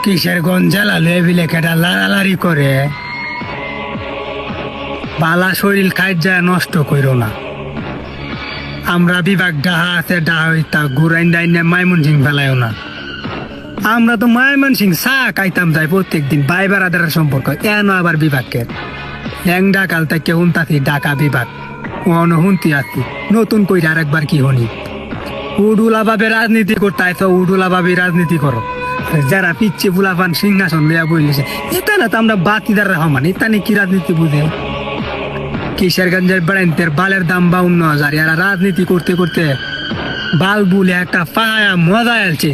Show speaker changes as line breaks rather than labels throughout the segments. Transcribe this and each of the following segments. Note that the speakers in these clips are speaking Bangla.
কিশোরগঞ্জ জেলা লেবিলে কেটা লাড়ালাড়ি করে বালা শরীর খাই যায় নষ্ট করো না। আমরা বিভাগ ডাহা আছে ডাহা হইতা ঘুরাইন দাইন মাইমন সিং ফেলাইও না। আমরা তো মাইমন সিং চা খাইতাম যাই প্রত্যেক দিন ভাই বেড়াদারের সম্পর্ক এন আবার বিভাগকে ল্যাং ডাকাল থেকে হুনতাছি ঢাকা বিভাগ ওহন হুনতি আছি নতুন কইরা আরেকবার কি হনি উডুলা ভাবে রাজনীতি করতে আইছো উডুলা ভাবে রাজনীতি করো। যারা পিচ্ছে বুলাফান সিংহাসন লইয়া বইলেছে এটা না তো আমরা বাতিদার রহমান এটা নিয়ে কি রাজনীতি বুঝে। কিশোরগঞ্জের ব্র্যান্ডের বালের দাম 52,000 এরা রাজনীতি করতে করতে বাল বুলে একটা পায়া মজা আলছে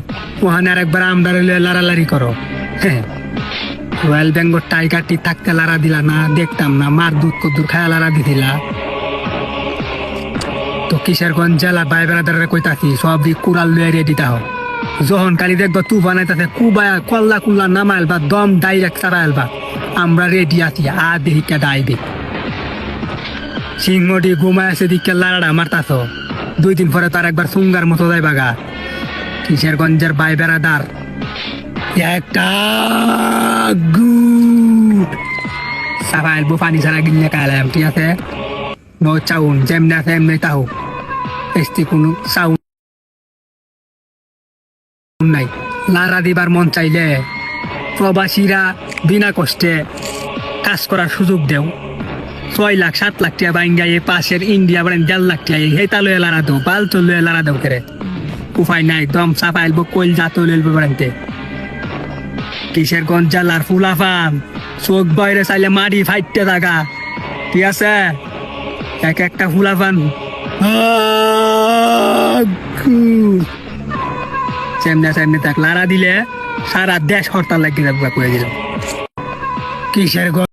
ওখানে আরেকবার আমদারে লইয়া লাড়ালাড়ি করো। হ্যাঁ রয়্যাল বেঙ্গল টাইগারটি থাকতে লাড়া দিলা না দেখতাম না মার দুধ কদ্দুর খায়া লাড়া দিছিলা। তো কিশোরগঞ্জ জেলা ভাই বেড়াদারে কইতাছি সব দিক কুড়াল লইয়া রেডি তাহ যখন কালি দেখবো তু বানাইতাছে কুবায়া কল্লা কুল্লা নামাইল বা দম ডাইরেক্ট চারাইল বা আমরা রেডি আছি আ দেহিকা ডাইবে সিংহটি ঘুমায় আছে দিকে লাড়াটা মারতাছ 2 দিন পরে তার একবার সুঙ্গার মতো যায় বাগা। কিশোরগঞ্জের ভাই বেড়াদার একটা গুড সাফাইল বো পানি ছাড়া গিলে কালাম ঠিক আছে নো চাউন যেমনি আছে এমনি তাও এসতে কোনো সাউন্ড নাই। লারা দিবার মন চাইলে প্রবাসীরা বিনা কষ্টে কাজ করার সুযোগ দেও 6 লাখ 7 লাখ টাকা বাইঙ্গাই পাশের ইন্ডিয়া বলেন 1.5 লাখ টাকা হেতা লয়ে লারা দাও বাল তো লয়ে লারা দাও করে উপায় নাই দম সাফাইল বো কইল জাতো লইলবে বাড়াইতে। কিশোরগঞ্জ জেলার ফুলাফান চোখ বাইরে চাইলে মারি ফাইটতে থাকা ঠিক আছে এক একটা ফুলাফান সেমনে সেমনে তাক লারা দিলে সারা দেশ হরতাল লাগিয়ে যাবে কয়ে দিল। কিশোরগঞ্জ